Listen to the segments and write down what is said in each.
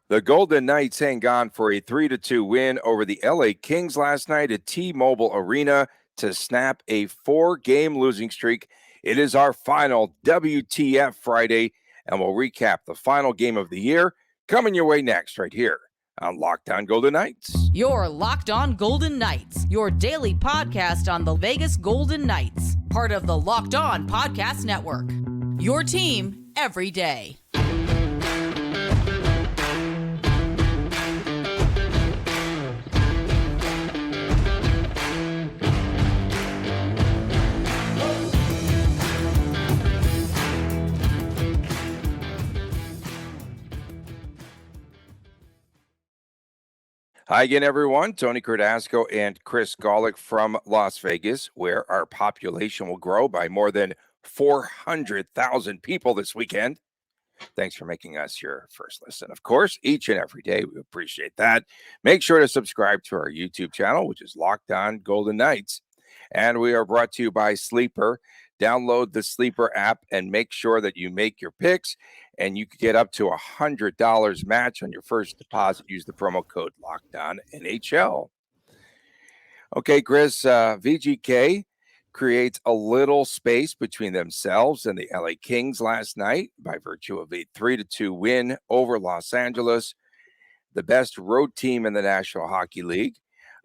The Golden Knights hang on for a 3-2 win over the LA Kings last night at T-Mobile Arena to snap a 4-game losing streak. It is our final WTF Friday, and we'll recap the final game of the year coming your way next right here on Locked On Golden Knights. Your Locked On Golden Knights, your daily podcast on the Vegas Golden Knights, part of the Locked On Podcast Network. Your team every day. Hi again, everyone. Tony Cardasco and Chris Golick from Las Vegas, where our population will grow by more than 400,000 people this weekend. Thanks for making us your first listen. Of course, each and every day, we appreciate that. Make sure to subscribe to our YouTube channel, which is Locked On Golden Knights. And we are brought to you by Sleeper. Download the Sleeper app and make sure that you make your picks, and you can get up to $100 match on your first deposit. Use the promo code LOCKEDONNHL. Okay, Chris, VGK creates a little space between themselves and the LA Kings last night by virtue of a 3-2 win over Los Angeles, the best road team in the National Hockey League.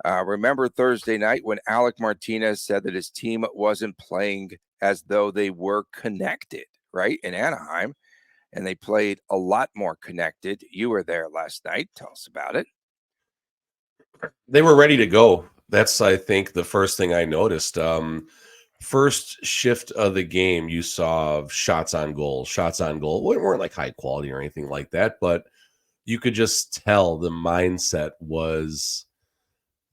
Remember Thursday night when Alec Martinez said that his team wasn't playing as though they were connected, right, in Anaheim, and they played a lot more connected. You were there last night. Tell us about it. They were ready to go. That's, I think, the first thing I noticed. First shift of the game, you saw shots on goal. Well, it weren't like high quality or anything like that, but you could just tell the mindset was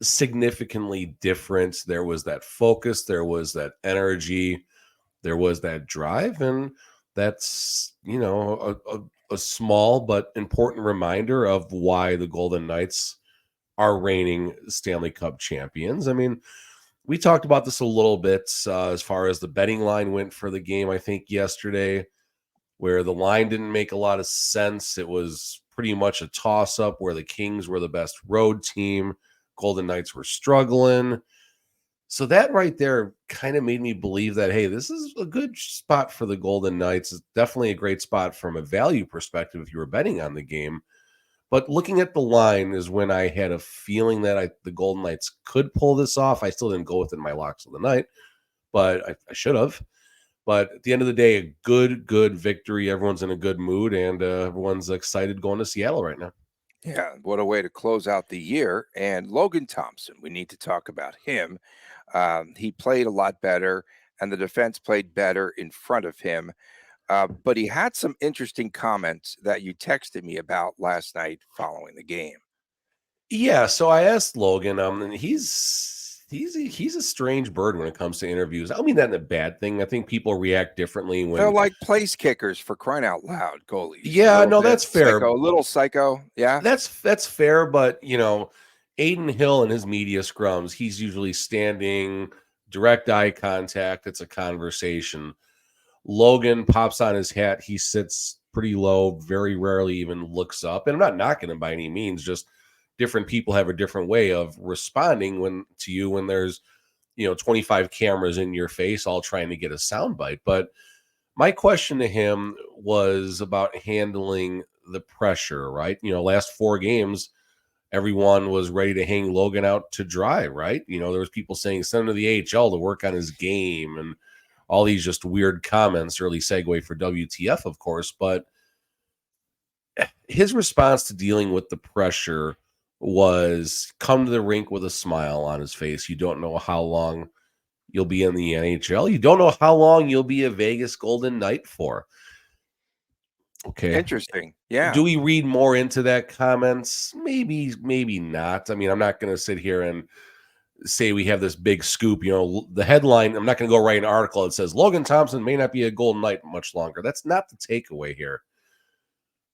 significantly different. There was that focus, there was that energy, there was that drive, and that's, you know, a small but important reminder of why the Golden Knights are reigning Stanley Cup champions. I mean, we talked about this a little bit as far as the betting line went for the game, I think yesterday, where the line didn't make a lot of sense. It was pretty much a toss-up where the Kings were the best road team, Golden Knights were struggling. So that right there kind of made me believe that, hey, this is a good spot for the Golden Knights. It's definitely a great spot from a value perspective if you were betting on the game. But looking at the line is when I had a feeling that the Golden Knights could pull this off. I still didn't go with it in my locks of the night, but I should have. But at the end of the day, a good victory. Everyone's in a good mood, and everyone's excited going to Seattle right now. Yeah, what a way to close out the year. And Logan Thompson, we need to talk about him. He played a lot better, and the defense played better in front of him. But he had some interesting comments that you texted me about last night following the game. Yeah, so I asked Logan, and he's a strange bird when it comes to interviews. I don't mean that in a bad thing. I think people react differently when they're like place kickers, for crying out loud, goalies. Yeah, no, that's fair. A little psycho, yeah. That's fair, but you know, Aiden Hill and his media scrums, he's usually standing, direct eye contact. It's a conversation. Logan pops on his hat. He sits pretty low, very rarely even looks up. And I'm not knocking him by any means, just different people have a different way of responding when there's, 25 cameras in your face, all trying to get a soundbite. But my question to him was about handling the pressure, right? Last 4 games, everyone was ready to hang Logan out to dry, right? There was people saying send him to the AHL to work on his game and all these just weird comments, early segue for WTF, of course. But his response to dealing with the pressure was come to the rink with a smile on his face. You don't know how long you'll be in the NHL. You don't know how long you'll be a Vegas Golden Knight for. Okay. Interesting. Yeah. Do we read more into that comments? Maybe not. I mean, I'm not going to sit here and say we have this big scoop. The headline, I'm not going to go write an article that says Logan Thompson may not be a Golden Knight much longer. That's not the takeaway here.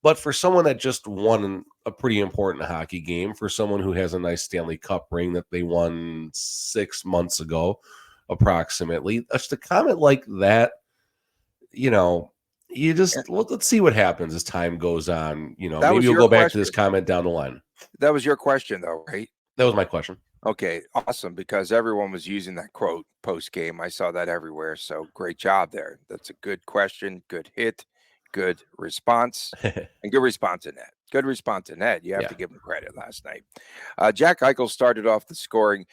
But for someone that just won a pretty important hockey game, for someone who has a nice Stanley Cup ring that they won 6 months ago, approximately, just a comment like that, let's see what happens as time goes on. You know, That maybe was we'll your go back to question. this comment down the line. That was your question, though, right? That was my question. Okay, awesome. Because everyone was using that quote post game. I saw that everywhere. So great job there. That's a good question, good hit, good response, and good response in that. Good response in that. You have Yeah. to give him credit last night. Jack Eichel started off the scoring.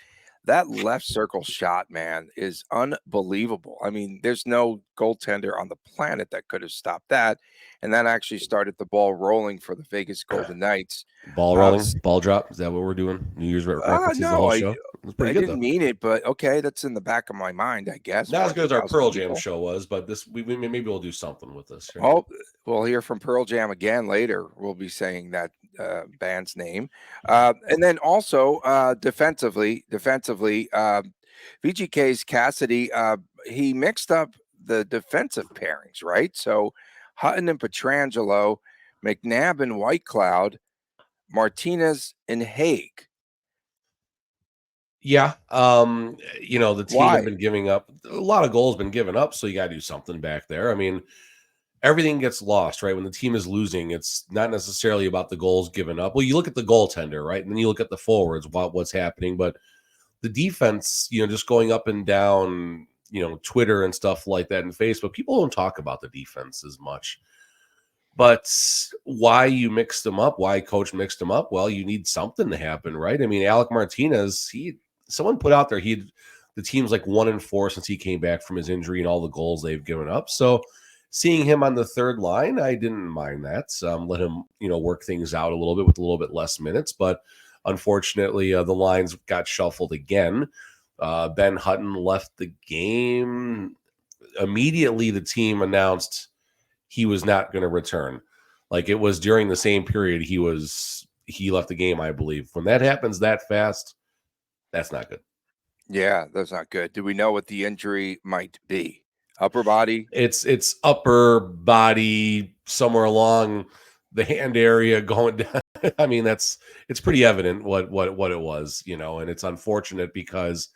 That left circle shot, man, is unbelievable. I mean, there's no goaltender on the planet that could have stopped that. And that actually started the ball rolling for the Vegas Golden Knights. Ball rolling, ball drop. Is that what we're doing? New Year's references the No, whole I show. It was pretty I good didn't though. mean it, but okay, that's in the back of my mind, I guess. Not as good as our 40,000 Pearl Jam people. show was, but this we maybe we'll do something with this. Right? Oh, we'll hear from Pearl Jam again later. We'll be saying that band's name, and then also defensively, VGK's Cassidy. He mixed up the defensive pairings, right? So Hutton and Petrangelo, McNabb and Whitecloud, Martinez and Haig. Yeah. You know, the team had Why? been giving up a lot of goals, been given up, so you got to do something back there. I mean, everything gets lost, right? When the team is losing, it's not necessarily about the goals given up. Well, you look at the goaltender, right? And then you look at the forwards, what's happening, but the defense, you know, just going up and down, you know, Twitter and stuff like that and Facebook, people don't talk about the defense as much. But why you mixed them up, why coach mixed them up? Well, you need something to happen, right? I mean, Alec Martinez, someone put out there the team's like 1-4 since he came back from his injury and all the goals they've given up. So seeing him on the third line, I didn't mind that. Let him, you know, work things out a little bit with a little bit less minutes. But unfortunately, the lines got shuffled again. Ben Hutton left the game. Immediately, the team announced he was not going to return. Like it was during the same period he left the game, I believe. When that happens that fast, that's not good. Yeah, that's not good. Do we know what the injury might be? Upper body? It's upper body, somewhere along the hand area going down. I mean, it's pretty evident what it was, you know, and it's unfortunate because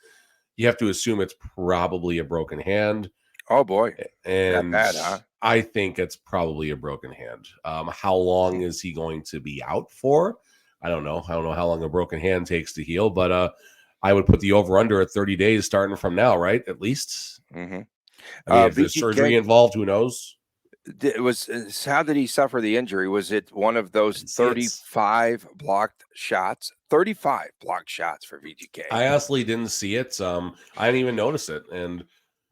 you have to assume it's probably a broken hand. Oh boy, And that bad, huh? I think it's probably a broken hand. How long is he going to be out for? I don't know. I don't know how long a broken hand takes to heal, but I would put the over under at 30 days starting from now, right? At least. Mm-hmm. I mean, if there's surgery involved, who knows? It was how did he suffer the injury? Was it one of those 35 blocked shots? 35 blocked shots for VGK. I honestly didn't see it. I didn't even notice it, and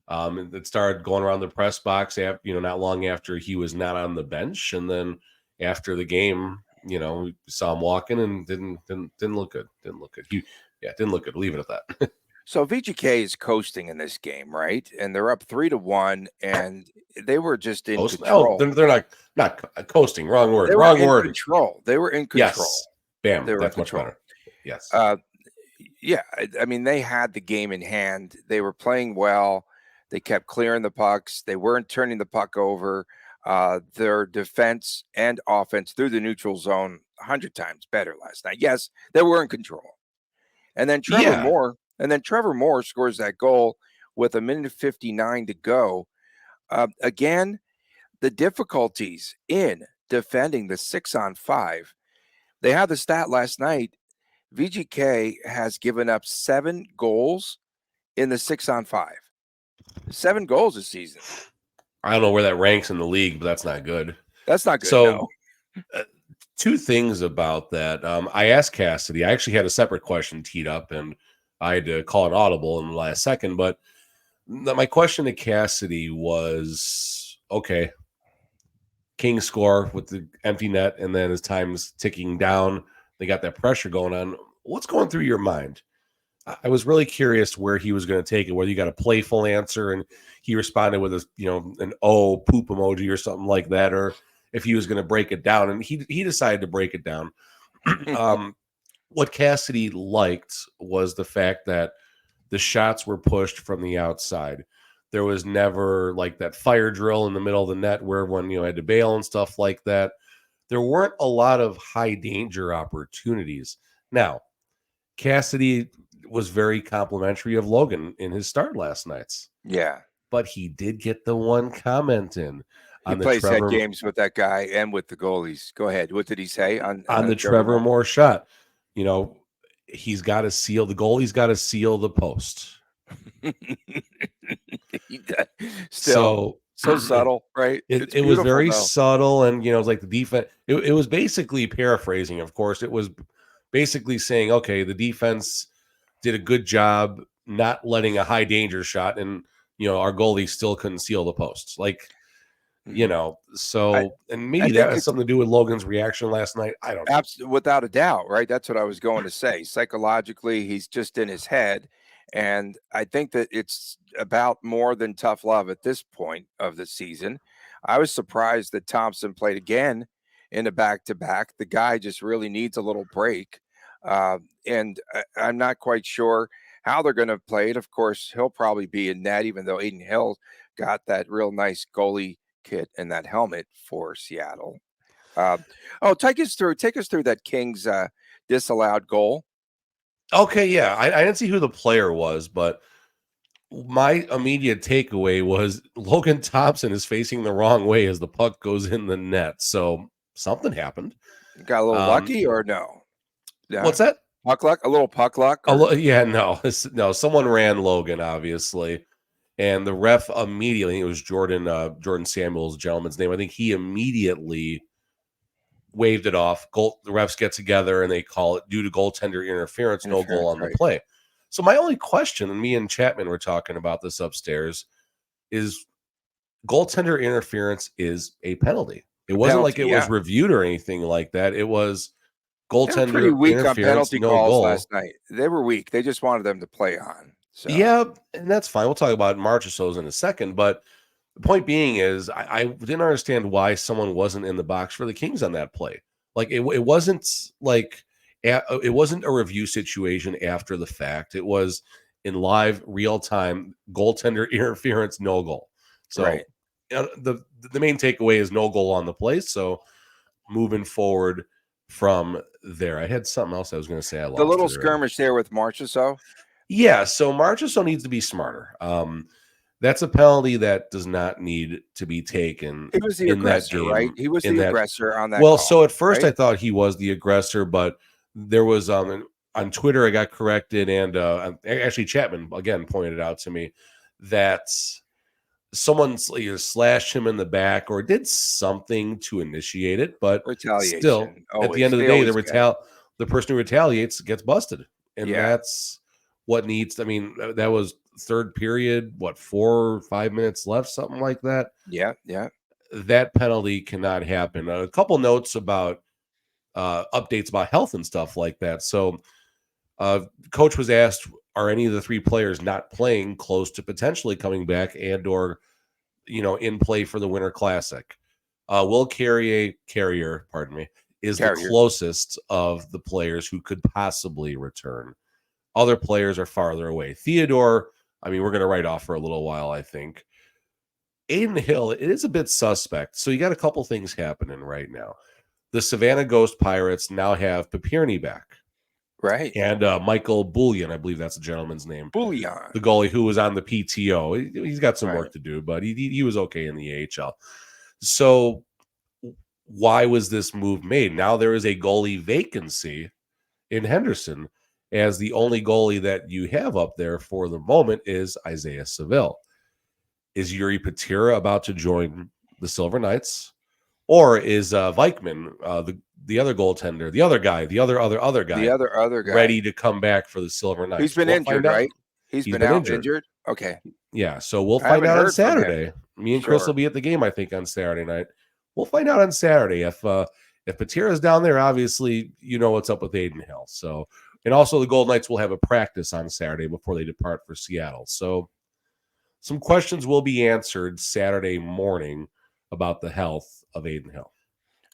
it started going around the press box after, you know, not long after he was not on the bench, and then after the game, you know, we saw him walking and didn't look good. Didn't look good. Didn't look good. Leave it at that. So VGK is coasting in this game, right? And they're up 3-1, and they were just in control. Oh, they're not coasting. Wrong word. They Wrong were word. in control. They were in control. Yes. Bam. They were That's in much control. better. Yes. Yeah. I mean, they had the game in hand. They were playing well. They kept clearing the pucks. They weren't turning the puck over. Their defense and offense through the neutral zone 100 times better last night. Yes, they were in control. And then Trevor Moore scores that goal with 1:59 to go. Again, the difficulties in defending the 6-on-5. They had the stat last night. VGK has given up 7 goals in the 6-on-5. 7 goals this season. I don't know where that ranks in the league, but that's not good. That's not good. So, two things about that. I asked Cassidy. I actually had a separate question teed up, and I had to call an audible in the last second. But my question to Cassidy was, okay, King score with the empty net, and then as time's ticking down, they got that pressure going on. What's going through your mind? I was really curious where he was going to take it, whether you got a playful answer and he responded with an poop emoji or something like that, or if he was going to break it down, and he decided to break it down. What Cassidy liked was the fact that the shots were pushed from the outside. There was never like that fire drill in the middle of the net where everyone, you know, had to bail and stuff like that. There weren't a lot of high danger opportunities. Now, Cassidy was very complimentary of Logan in his start last night. Yeah. But he did get the one comment in. He on the plays head Trevor games with that guy and with the goalies. Go ahead. What did he say on the Trevor Moore shot. You know, he's got to seal the goalie's got to seal the post. Still so subtle, right? It's It was beautiful, very though. subtle, and it's like the defense. It was basically paraphrasing, of course. It was basically saying, okay, the defense did a good job not letting a high danger shot, and our goalie still couldn't seal the posts. Like, so and I maybe that think has it's something to do with Logan's reaction last night. I don't know. without a doubt, right? That's what I was going to say. Psychologically, he's just in his head. And I think that it's about more than tough love at this point of the season. I was surprised that Thompson played again in a back-to-back. The guy just really needs a little break. And I'm not quite sure how they're going to play it. Of course, he'll probably be in net, even though Aiden Hill got that real nice goalie kit and that helmet for Seattle. Take us through that Kings disallowed goal. Okay, yeah, I didn't see who the player was, but my immediate takeaway was Logan Thompson is facing the wrong way as the puck goes in the net. So something happened. Got a little lucky or no? Yeah. What's that? Puck luck? A little puck luck? Yeah, no. Someone ran Logan, obviously. And the ref immediately, it was Jordan Samuels, gentleman's name. I think he immediately waved it off. The refs get together and they call it due to goaltender interference, no goal on the play. So my only question, and me and Chapman were talking about this upstairs, is goaltender interference is a penalty. It wasn't like it was reviewed or anything like that. It was goaltender pretty weak interference, on penalty no calls goal. Last night. They were weak. They just wanted them to play on. So. Yeah, and that's fine. We'll talk about Marchessault's in a second. But the point being is I didn't understand why someone wasn't in the box for the Kings on that play. Like it wasn't like it wasn't a review situation after the fact. It was in live real time goaltender interference, no goal. So right. The main takeaway is no goal on the play. So moving forward from there, I had something else I was going to say. I lost the little it skirmish there with Marchessault. Yeah, so Marchessault needs to be smarter. That's a penalty that does not need to be taken. He was the aggressor, that game, right? He was the aggressor on that. Well, call, so at first right? I thought he was the aggressor, but there was on Twitter I got corrected, and actually Chapman again pointed out to me that someone either slashed him in the back or did something to initiate it, but retaliation. Still, at the end of the day, the person who retaliates gets busted, and that's what needs. I mean, that was third period. What 4 or 5 minutes left, something like that. Yeah. That penalty cannot happen. A couple notes about updates about health and stuff like that. So, coach was asked, are any of the 3 players not playing close to potentially coming back and or in play for the Winter Classic? Will Carrier, is the closest of the players who could possibly return. Other players are farther away. Theodore, I mean, we're going to write off for a little while, I think. Aiden Hill, it is a bit suspect. So you got a couple things happening right now. The Savannah Ghost Pirates now have Papirny back. Right. And Michael Bullion, I believe that's the gentleman's name. Bullion. The goalie who was on the PTO. He's got some work to do, but he was okay in the AHL. So why was this move made? Now there is a goalie vacancy in Henderson, as the only goalie that you have up there for the moment is Isaiah Seville. Is Yuri Patira about to join the Silver Knights? Or is Vikman, the other goaltender, the other guy, ready to come back for the Silver Knights? He's been injured, right? He's been out injured. Okay. Yeah, so we'll find out on Saturday. Me and Chris will be at the game, I think, on Saturday night. We'll find out on Saturday. If Patira's down there, obviously, you know what's up with Aiden Hill. So, and also the Golden Knights will have a practice on Saturday before they depart for Seattle. So some questions will be answered Saturday morning about the health of Aiden Hill.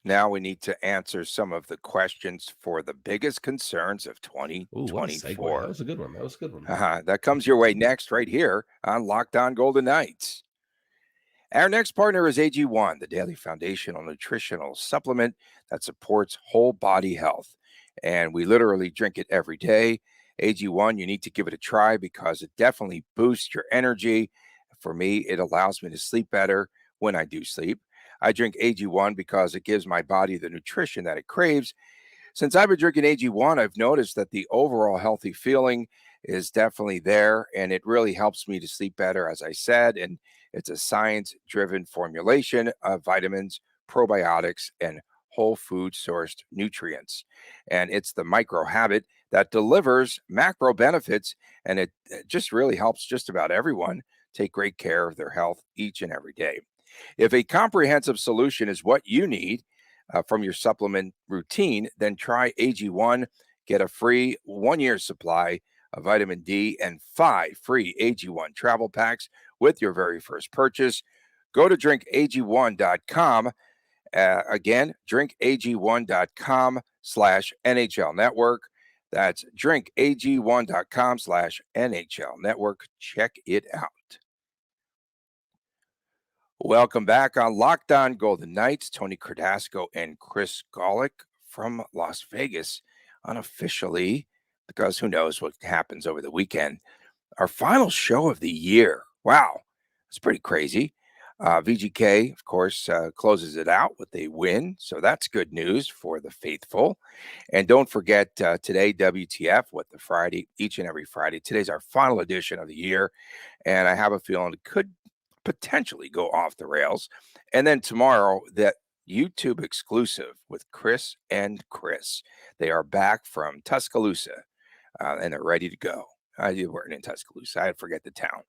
Now we need to answer some of the questions for the biggest concerns of 2024. That was a good one. That comes your way next right here on Locked On Golden Knights. Our next partner is AG1, the daily foundational nutritional supplement that supports whole body health. And we literally drink it every day. AG1, you need to give it a try because it definitely boosts your energy. For me, it allows me to sleep better when I do sleep. I drink AG1 because it gives my body the nutrition that it craves. Since I've been drinking AG1, I've noticed that the overall healthy feeling is definitely there, and it really helps me to sleep better, as I said. And it's a science driven formulation of vitamins, probiotics, and whole food sourced nutrients. And it's the micro habit that delivers macro benefits, and it just really helps just about everyone take great care of their health each and every day. If a comprehensive solution is what you need from your supplement routine, then try AG1. Get a free 1 year supply of vitamin D and 5 free AG1 travel packs with your very first purchase. Go to drinkag1.com. Again, drinkag1.com/NHL Network. That's drinkag1.com/NHL Network. Check it out. Welcome back on Locked On Golden Knights. Tony Cardasco and Chris Golick from Las Vegas, unofficially, because who knows what happens over the weekend. Our final show of the year. Wow, it's pretty crazy. VGK, of course, closes it out with a win, so that's good news for the faithful. And don't forget today, WTF with the Friday, each and every Friday. Today's our final edition of the year, and I have a feeling it could potentially go off the rails. And then tomorrow, that YouTube exclusive with Chris and Chris. They are back from Tuscaloosa, and they're ready to go. You weren't in Tuscaloosa. I forget the town.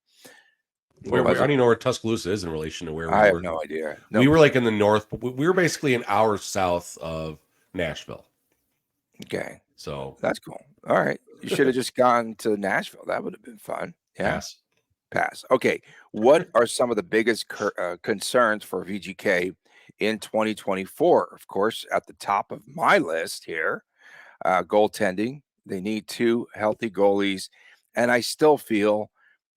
I don't even know where Tuscaloosa is in relation to where we were. I have no idea. We were like in the north. We were basically an hour south of Nashville. Okay. So that's cool. All right. You should have just gone to Nashville. That would have been fun. Yeah. Pass. Okay. What are some of the biggest concerns for VGK in 2024? Of course, at the top of my list here, goaltending. They need 2 healthy goalies. And I still feel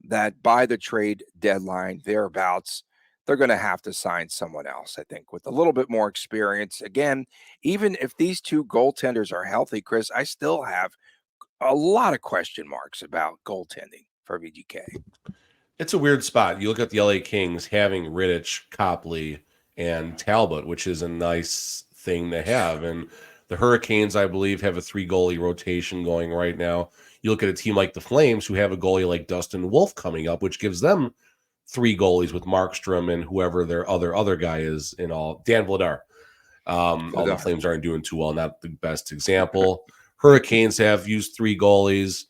that by the trade deadline, thereabouts, they're going to have to sign someone else, I think, with a little bit more experience. Again, even if these 2 goaltenders are healthy, Chris, I still have a lot of question marks about goaltending for VGK. It's a weird spot. You look at the LA Kings having Rittich, Copley, and Talbot, which is a nice thing to have. And the Hurricanes, I believe, have a 3-goalie rotation going right now. You look at a team like the Flames, who have a goalie like Dustin Wolf coming up, which gives them 3 goalies with Markstrom and whoever their other guy is in all. Dan Vladar. All the Flames aren't doing too well. Not the best example. Hurricanes have used 3 goalies.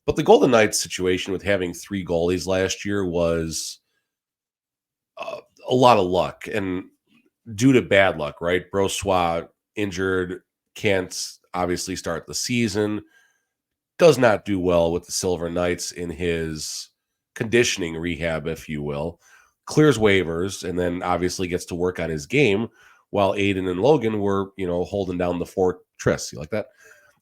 But the Golden Knights situation with having 3 goalies last year was a lot of luck. And due to bad luck, right? Brossoit injured, can't obviously start the season. Does not do well with the Silver Knights in his conditioning rehab, if you will. Clears waivers and then obviously gets to work on his game while Aiden and Logan were, holding down the fortress. You like that?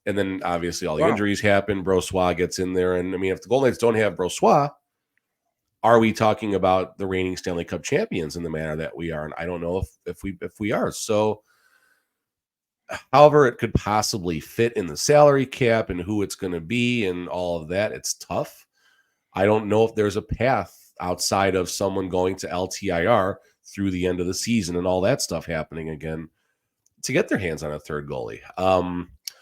And then obviously all the injuries happen. Brossoit gets in there. And I mean, if the Golden Knights don't have Brossoit, are we talking about the reigning Stanley Cup champions in the manner that we are? And I don't know if we are. So however it could possibly fit in the salary cap and who it's going to be and all of that, it's tough. I don't know if there's a path outside of someone going to LTIR through the end of the season and all that stuff happening again to get their hands on a 3rd goalie.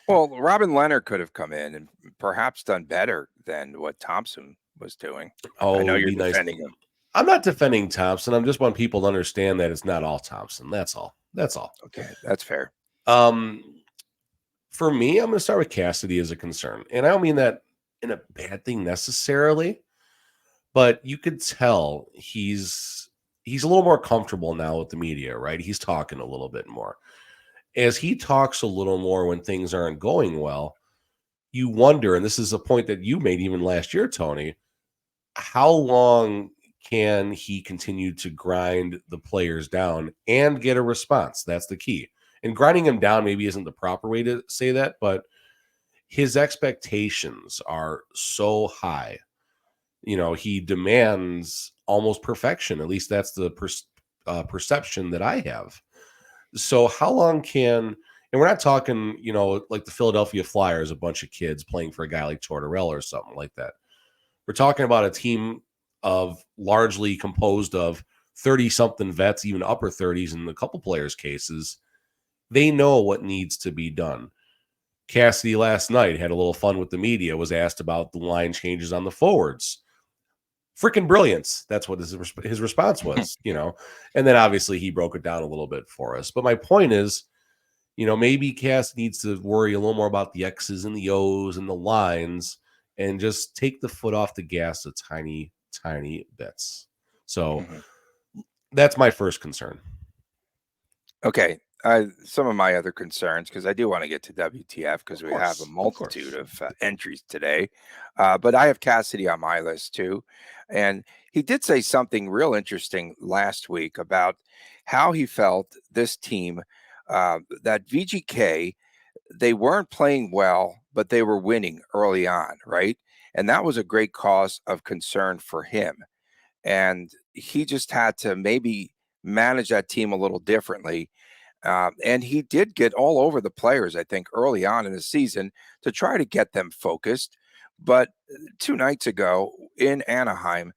Well, Robin Leonard could have come in and perhaps done better than what Thompson was doing. I know you're defending him. I'm not defending Thompson. I just want people to understand that it's not all Thompson. That's all. Okay, that's fair. For me, I'm going to start with Cassidy as a concern. And I don't mean that in a bad thing necessarily, but you could tell he's a little more comfortable now with the media, right? He's talking a little bit more. As he talks a little more when things aren't going well, you wonder, and this is a point that you made even last year, Tony, how long can he continue to grind the players down and get a response? That's the key. And grinding him down maybe isn't the proper way to say that, but his expectations are so high. He demands almost perfection. At least that's the perception that I have. So how long can, and we're not talking, like the Philadelphia Flyers, a bunch of kids playing for a guy like Tortorella or something like that. We're talking about a team of largely composed of 30-something vets, even upper 30s in a couple players' cases. They know what needs to be done. Cassidy last night had a little fun with the media, was asked about the line changes on the forwards. Freaking brilliance. That's what his response was, and then obviously he broke it down a little bit for us. But my point is, maybe Cass needs to worry a little more about the X's and the O's and the lines and just take the foot off the gas a tiny, tiny bits. So that's my first concern. Okay. Some of my other concerns, because I do want to get to WTF, because we have a multitude of entries today. But I have Cassidy on my list too. And he did say something real interesting last week about how he felt this team, that VGK, they weren't playing well, but they were winning early on, right? And that was a great cause of concern for him. And he just had to maybe manage that team a little differently. And he did get all over the players, I think, early on in the season to try to get them focused. But 2 nights ago in Anaheim,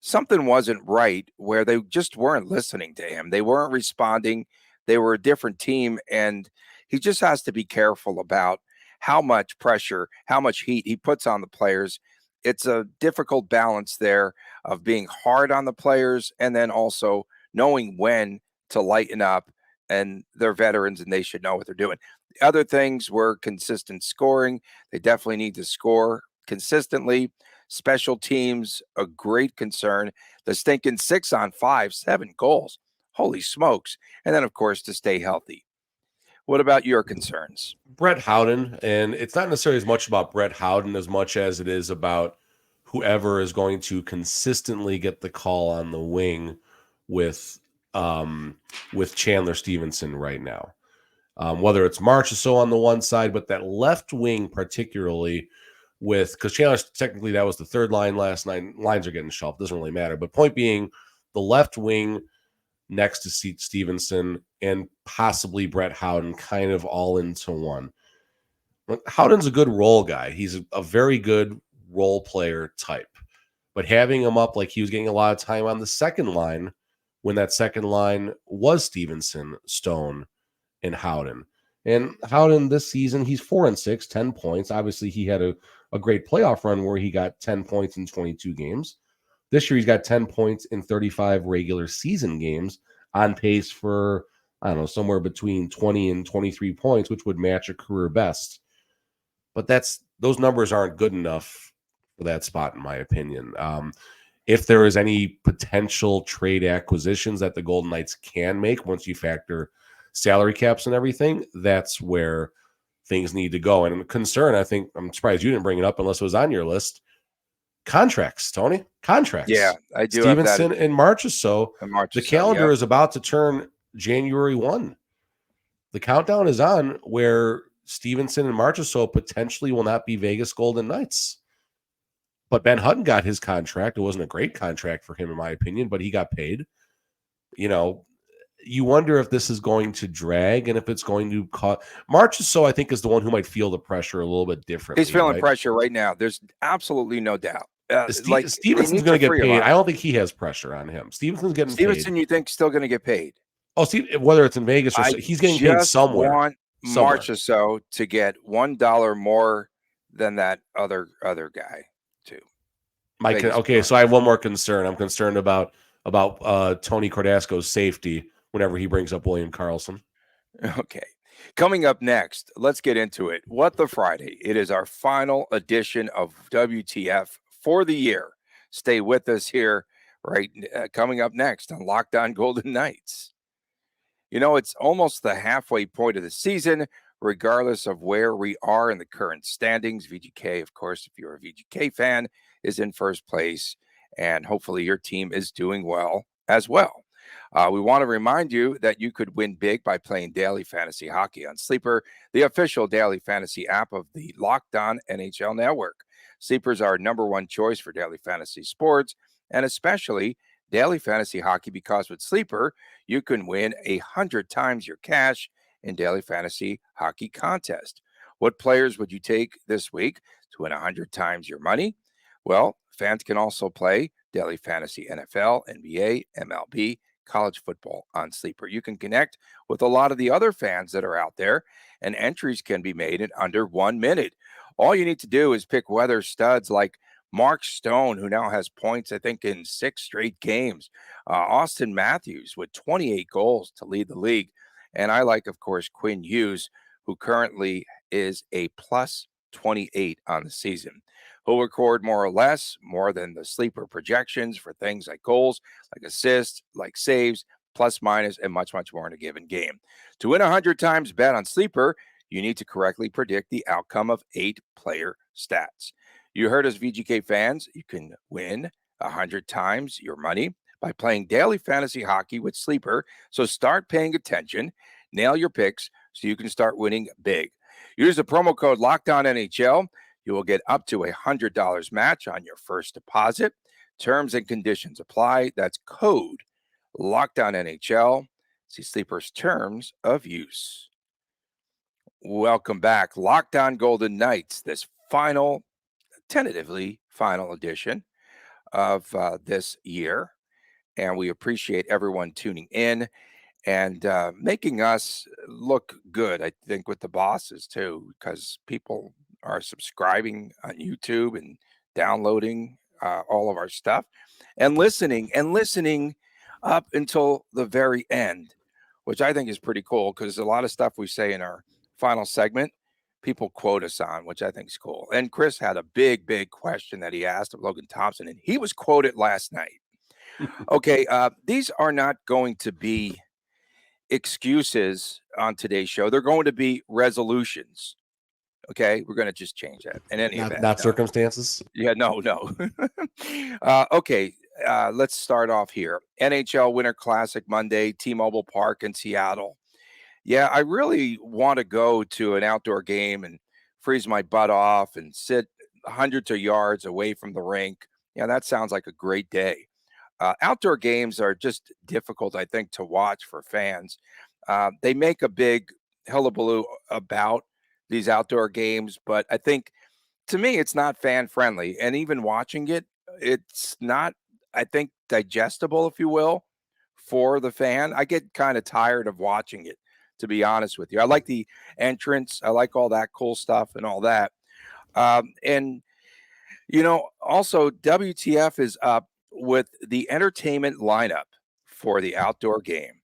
something wasn't right where they just weren't listening to him. They weren't responding. They were a different team. And he just has to be careful about how much pressure, how much heat he puts on the players. It's a difficult balance there of being hard on the players and then also knowing when to lighten up, and they're veterans and they should know what they're doing. The other things were consistent scoring. They definitely need to score consistently. Special teams, a great concern. The stinking 6 on 5, 7 goals. Holy smokes. And then, of course, to stay healthy. What about your concerns? Brett Howden, and it's not necessarily as much about Brett Howden as much as it is about whoever is going to consistently get the call on the wing with Chandler Stevenson right now. Whether it's Marchessault on the one side, but that left wing particularly because Chandler, technically that was the third line last night. Lines are getting shelved. Doesn't really matter. But point being, the left wing next to Stevenson and possibly Brett Howden kind of all into one. Howden's a good role guy. He's a very good role player type. But having him up like he was getting a lot of time on the second line when that second line was Stevenson, Stone, and Howden. And Howden this season, he's 4-6, 10 points. Obviously, he had a great playoff run where he got 10 points in 22 games. This year, he's got 10 points in 35 regular season games, on pace for, I don't know, somewhere between 20 and 23 points, which would match a career best. But those numbers aren't good enough for that spot, in my opinion. If there is any potential trade acquisitions that the Golden Knights can make once you factor salary caps and everything, that's where things need to go. And a concern, I think, I'm surprised you didn't bring it up unless it was on your list. Contracts, Tony. Contracts. Yeah, I do. Stevenson and Marchessault. The calendar is about to turn January 1. The countdown is on where Stevenson and Marchessault potentially will not be Vegas Golden Knights. But Ben Hutton got his contract. It wasn't a great contract for him, in my opinion, but he got paid. You wonder if this is going to drag and if it's going to cause. Marchessault, I think, is the one who might feel the pressure a little bit differently. He's feeling pressure right now. There's absolutely no doubt. Stevenson's going to get paid. I don't think he has pressure on him. Stevenson's getting Stevenson, paid. you think, still going to get paid? Oh, whether it's in Vegas or he's getting paid somewhere. I want Marchessault to get $1 more than that other guy too. Okay, so I have one more concern. I'm concerned about Tony Cordasco's safety whenever he brings up William Karlsson. Okay. Coming up next, let's get into it. What the Friday? It is our final edition of WTF for the year. Stay with us here, coming up next on Locked On Golden Knights. It's almost the halfway point of the season, regardless of where we are in the current standings. VGK, of course, if you're a VGK fan, is in first place, and hopefully your team is doing well as well. We want to remind you that you could win big by playing daily fantasy hockey on Sleeper, the official daily fantasy app of the Locked On NHL Network. Sleeper's our #1 choice for daily fantasy sports, and especially daily fantasy hockey, because with Sleeper, you can win 100 times your cash in daily fantasy hockey contest. What players would you take this week to win 100 times your money? Well, fans can also play daily fantasy NFL, NBA, MLB, college football on Sleeper. You can connect with a lot of the other fans that are out there, and entries can be made in under 1 minute. All you need to do is pick weather studs like Mark Stone, who now has points, I think, in 6 straight games. Austin Matthews with 28 goals to lead the league. And I like, of course, Quinn Hughes, who currently is a plus 28 on the season. He'll record more or less, more than the sleeper projections for things like goals, like assists, like saves, plus minus, and much, much more in a given game. To win 100 times bet on sleeper, you need to correctly predict the outcome of 8 player stats. You heard us, VGK fans. You can win 100 times your money by playing daily fantasy hockey with Sleeper. So start paying attention, nail your picks so you can start winning big. Use the promo code LOCKDOWNNHL. You will get up to $100 match on your first deposit. Terms and conditions apply. That's code LOCKDOWNNHL. See Sleeper's terms of use. Welcome back. Lockdown Golden Knights, this tentatively final edition of this year. And we appreciate everyone tuning in and making us look good, I think, with the bosses too, because people are subscribing on YouTube and downloading all of our stuff and listening up until the very end, which I think is pretty cool because a lot of stuff we say in our final segment, people quote us on, which I think is cool. And Chris had a big question that he asked of Logan Thompson, and he was quoted last night. Okay, these are not going to be excuses on today's show. They're going to be resolutions. Okay, we're going to just change that. In any event, not circumstances. Yeah, no. Okay, let's start off here. NHL Winter Classic Monday, T-Mobile Park in Seattle. Yeah, I really want to go to an outdoor game and freeze my butt off and sit hundreds of yards away from the rink. Yeah, that sounds like a great day. Outdoor games are just difficult, I think, to watch for fans. They make a big hullabaloo about these outdoor games, but I think, to me, it's not fan friendly. And even watching it, it's not, I think, digestible, if you will, for the fan. I get kind of tired of watching it, to be honest with you. I like the entrance. I like all that cool stuff and all that. And, also WTF is up with the entertainment lineup for the outdoor game.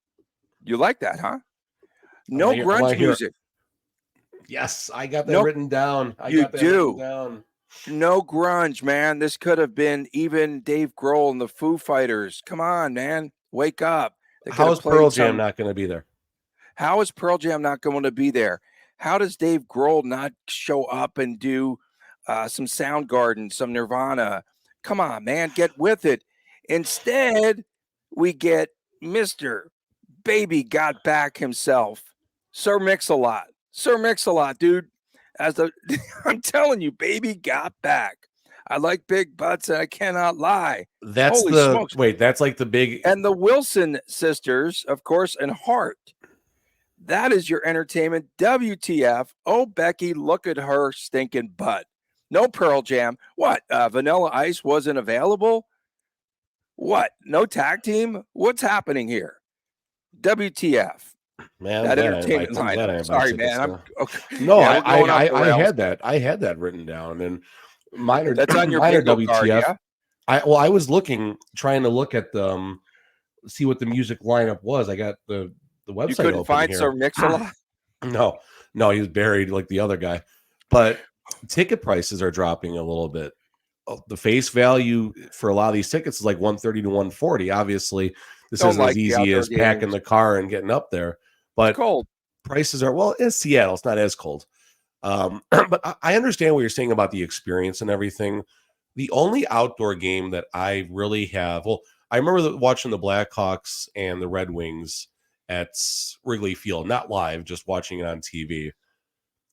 You like that, huh? No grunge music. Yes, I got that written down. You do. No grunge, man. This could have been even Dave Grohl and the Foo Fighters. Come on, man. Wake up. How is Pearl Jam not going to be there? How is Pearl Jam not going to be there? How does Dave Grohl not show up and do some Soundgarden, some Nirvana? Come on, man. Get with it. Instead, we get Mr. Baby Got Back himself, Sir Mix-a-Lot. Sir Mix-a-Lot, dude. I'm telling you, Baby Got Back. I like big butts, and I cannot lie. That's that's like the big... And the Wilson sisters, of course, and Hart. That is your entertainment. WTF. Oh, Becky, look at her stinking butt. No Pearl Jam. What? Vanilla Ice wasn't available? What? No tag team? What's happening here? WTF. Man, that entertainment line. Sorry, man. No, I had that. I had that written down, and that's on your WTF. Card, yeah? I was trying to look at the see what the music lineup was. I got the website. You couldn't find Sir Mix-a-Lot? No, he was buried like the other guy. But ticket prices are dropping a little bit. The face value for a lot of these tickets is like $130 to $140. Obviously, this isn't as easy as packing the car and getting up there. But it's cold. Prices are, it's Seattle. It's not as cold. But I understand what you're saying about the experience and everything. The only outdoor game that I really have, I remember watching the Blackhawks and the Red Wings at Wrigley Field, not live, just watching it on TV.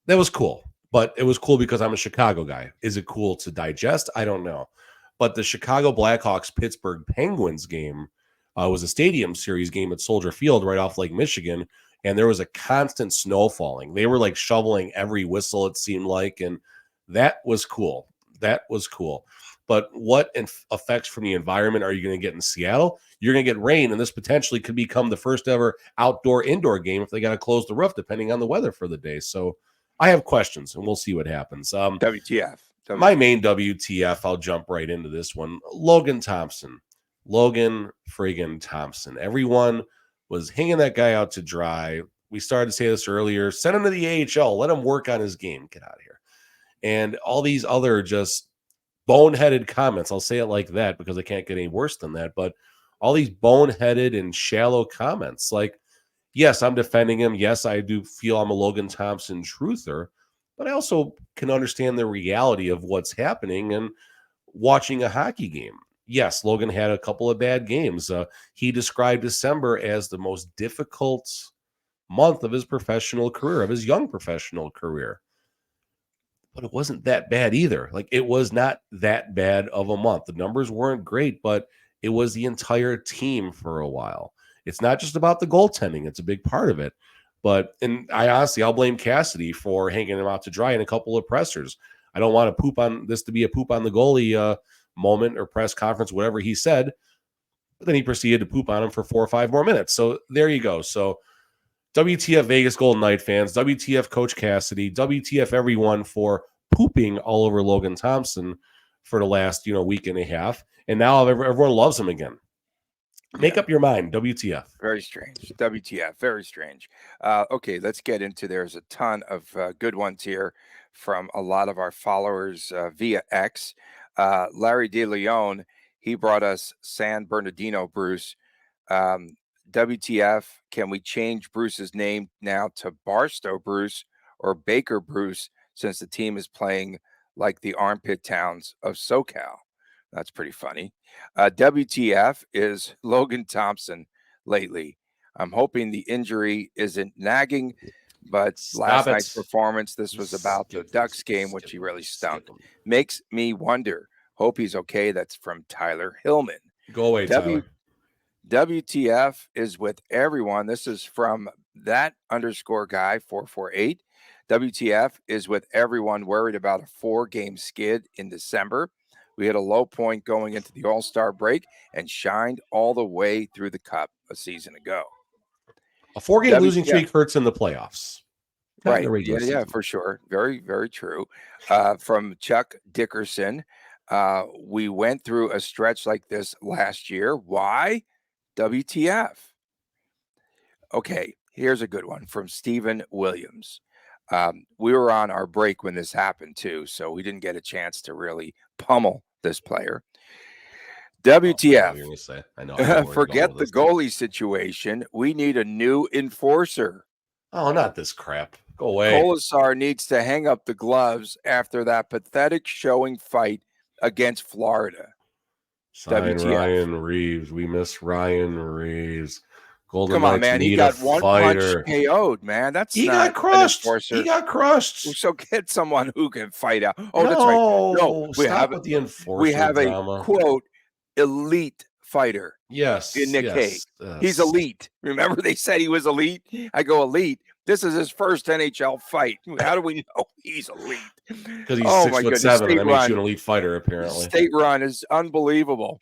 That was cool. But it was cool because I'm a Chicago guy. Is it cool to digest? I don't know. But the Chicago Blackhawks Pittsburgh Penguins game was a stadium series game at Soldier Field right off Lake Michigan. And there was a constant snow falling. They were like shoveling every whistle, it seemed like. And that was cool. But what effects from the environment are you going to get in Seattle? You're going to get rain, and this potentially could become the first ever outdoor-indoor game if they got to close the roof, depending on the weather for the day. So I have questions, and we'll see what happens. WTF. My main WTF, I'll jump right into this one. Logan Thompson. Logan friggin' Thompson. Everyone was hanging that guy out to dry. We started to say this earlier. Send him to the AHL. Let him work on his game. Get out of here. And all these other just boneheaded comments. I'll say it like that because I can't get any worse than that. But all these boneheaded and shallow comments. Like, yes, I'm defending him. Yes, I do feel I'm a Logan Thompson truther. But I also can understand the reality of what's happening and watching a hockey game. Yes, Logan had a couple of bad games. He described December as the most difficult month of his professional career, of his young professional career. But it wasn't that bad either. Like, it was not that bad of a month. The numbers weren't great, but it was the entire team for a while. It's not just about the goaltending. It's a big part of it. And I'll blame Cassidy for hanging him out to dry in a couple of pressers. I don't want to be a poop on the goalie moment or press conference, whatever he said. But then he proceeded to poop on him for 4 or 5 more minutes. So there you go. So WTF Vegas Golden Knight fans, WTF Coach Cassidy, WTF everyone for pooping all over Logan Thompson for the last week and a half. And now everyone loves him again. Make up your mind. WTF. Very strange. WTF. Very strange. Okay, let's get into. There's a ton of good ones here from a lot of our followers via X. Larry De Leon, he brought us San Bernardino Bruce. WTF, can we change Bruce's name now to Barstow Bruce or Baker Bruce since the team is playing like the armpit towns of SoCal? That's pretty funny. WTF is Logan Thompson lately. I'm hoping the injury isn't nagging, but last night's performance, this was about the Ducks game, which he really stunk. Makes me wonder. Hope he's okay. That's from Tyler Hillman. Go away, Tyler. WTF is with everyone. This is from that _ guy 448. WTF is with everyone worried about a 4-game skid in December. We hit a low point going into the All-Star break and shined all the way through the Cup a season ago. A 4-game losing streak hurts in the playoffs. Right. Yeah, for sure. Very, very true. From Chuck Dickerson, we went through a stretch like this last year. Why? WTF. Okay, here's a good one from Stephen Williams. We were on our break when this happened too, so we didn't get a chance to really pummel this player. WTF. I know. Forget the goalie situation. We need a new enforcer. Oh, not this crap. Go away. Colasar needs to hang up the gloves after that pathetic showing fight against Florida. Sign Ryan Reeves. We miss Ryan Reeves. Come on, man. He got one punch KO'd, man. He got crushed. He got crushed. So get someone who can fight out. Oh, that's right. No, we have a quote elite fighter. Yes. In Nick Cage. He's elite. Remember they said he was elite? I go elite. This is his first NHL fight. How do we know he's elite? Because he's 6'7". That makes you an elite fighter, apparently. State run is unbelievable.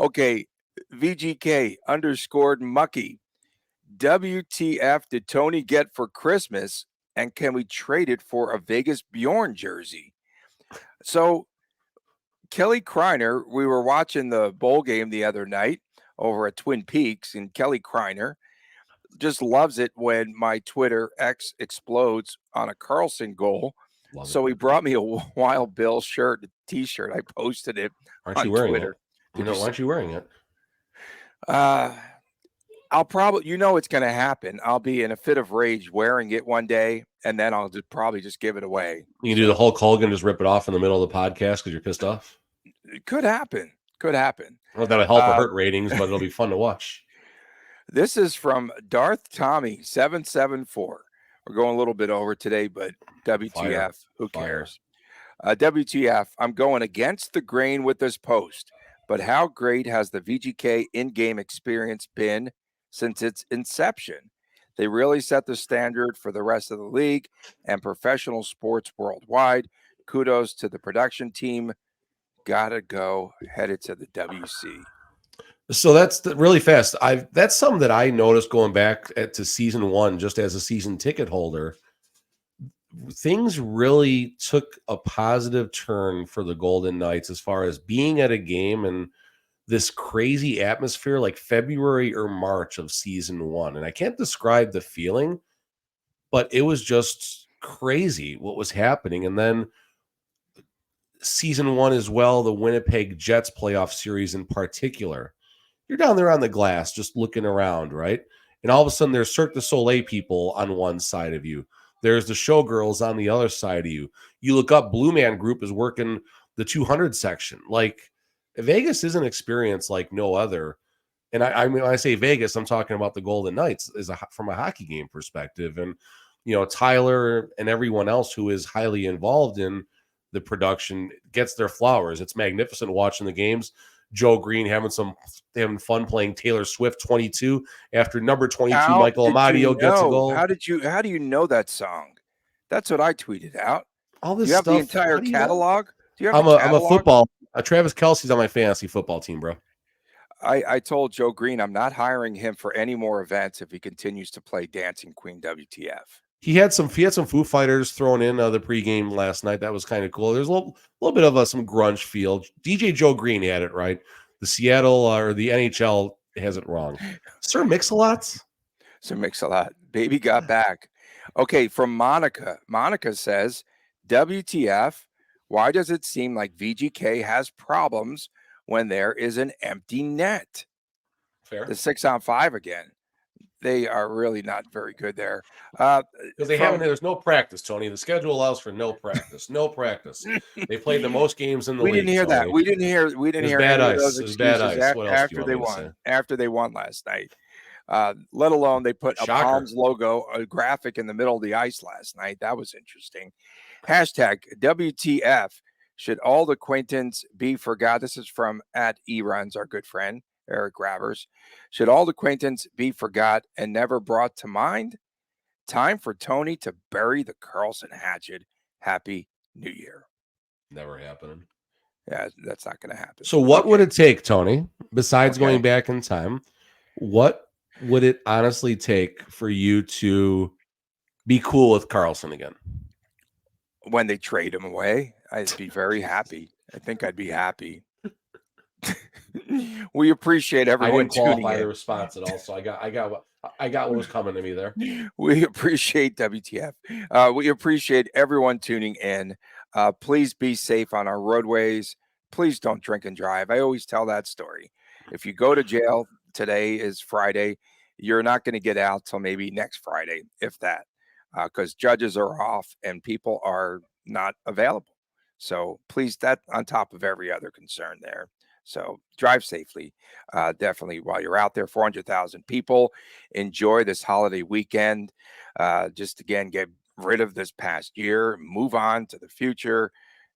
Okay, VGK _ Mucky. WTF did Tony get for Christmas, and can we trade it for a Vegas Bjorn jersey? So Kelly Kreiner, we were watching the bowl game the other night over at Twin Peaks, and Kelly Kreiner just loves it when my Twitter X explodes on a Carlson goal. So he brought me a Wild Bill shirt, a T-shirt. I posted it on Twitter. Why aren't you wearing it? I'll probably, it's going to happen. I'll be in a fit of rage wearing it one day, and then I'll probably just give it away. You can do the Hulk Hogan, just rip it off in the middle of the podcast because you're pissed off? It could happen. Could happen. Well, that'll help or hurt ratings, but it'll be fun to watch. This is from Darth Tommy 774. We're going a little bit over today, but WTF, who cares? WTF, I'm going against the grain with this post, but how great has the VGK in-game experience been since its inception? They really set the standard for the rest of the league and professional sports worldwide. Kudos to the production team, gotta go headed to the WC. So that's really fast. That's something that I noticed going back to season 1, just as a season ticket holder. Things really took a positive turn for the Golden Knights as far as being at a game and this crazy atmosphere like February or March of season 1. And I can't describe the feeling, but it was just crazy what was happening. And then season 1 as well, the Winnipeg Jets playoff series in particular. You're down there on the glass just looking around, right? And all of a sudden there's Cirque du Soleil people on one side of you. There's the showgirls on the other side of you. You look up, Blue Man Group is working the 200 section. Like, Vegas is an experience like no other. And I mean, when I say Vegas, I'm talking about the Golden Knights from a hockey game perspective. And, Tyler and everyone else who is highly involved in the production gets their flowers. It's magnificent watching the games. Joe Green having fun playing Taylor Swift 22 after number 22 Michael Amadio gets a goal. How do you know that song? That's what I tweeted out. All this do you have stuff, the entire catalog? Do you have I'm a football. Travis Kelce's on my fantasy football team, bro. I told Joe Green I'm not hiring him for any more events if he continues to play Dancing Queen WTF. He had some Foo Fighters thrown in the pregame last night. That was kind of cool. There's a little bit of some grunge feel. DJ Joe Green had it right. The Seattle or the NHL has it wrong. Sir Mix-a-Lot. Sir Mix-a-Lot. Baby got back. Okay, from Monica. Monica says, WTF, why does it seem like VGK has problems when there is an empty net? Fair. The 6-on-5 again. They are really not very good there. Because there's no practice, Tony. The schedule allows for no practice. No practice. They played the most games in the league. We didn't hear that. We didn't hear bad any ice. of those excuses after they won last night. Let alone they put a Palms logo, a graphic in the middle of the ice last night. That was interesting. Hashtag WTF. Should all the acquaintance be forgot? This is from @eruns, our good friend. Eric Grabbers. Should all acquaintance be forgot and never brought to mind? Time for Tony to bury the Carlson hatchet. Happy New Year. Never happening. Yeah, that's not going to happen. So what would it take, Tony, besides going back in time? What would it honestly take for you to be cool with Carlson again? When they trade him away, I'd be very happy. I think I'd be happy. We appreciate everyone. I didn't qualify the response at all, so I got what was coming to me there. We appreciate WTF. We appreciate everyone tuning in. Please be safe on our roadways. Please don't drink and drive. I always tell that story. If you go to jail, today is Friday, you're not going to get out till maybe next Friday, if that, because judges are off and people are not available. So please, that on top of every other concern there. So drive safely, definitely while you're out there. 400,000 people. Enjoy this holiday weekend. Just again, get rid of this past year, move on to the future,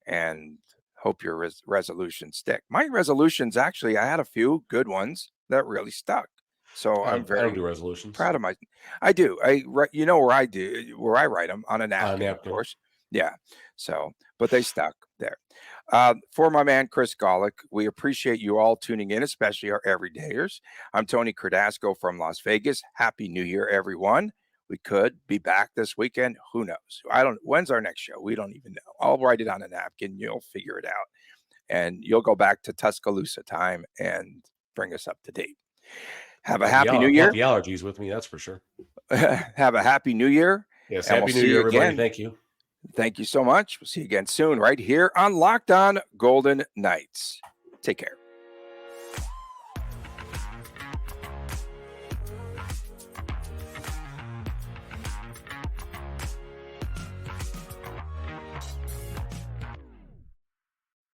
and hope your resolutions stick. My resolutions, actually, I had a few good ones that really stuck. So I'm very I don't do resolutions. proud of my. I do. You know where I write them on a napkin, of course. Yeah. So, but they stuck there. For my man, Chris Golick, we appreciate you all tuning in, especially our everydayers. I'm Tony Cardasco from Las Vegas. Happy New Year, everyone. We could be back this weekend. Who knows? When's our next show? We don't even know. I'll write it on a napkin. You'll figure it out. And you'll go back to Tuscaloosa time and bring us up to date. Have a happy New Year. The allergies with me, that's for sure. Have a happy New Year. Yes, happy New Year, everybody. Again. Thank you. Thank you so much. We'll see you again soon right here on Locked On Golden Knights. Take care.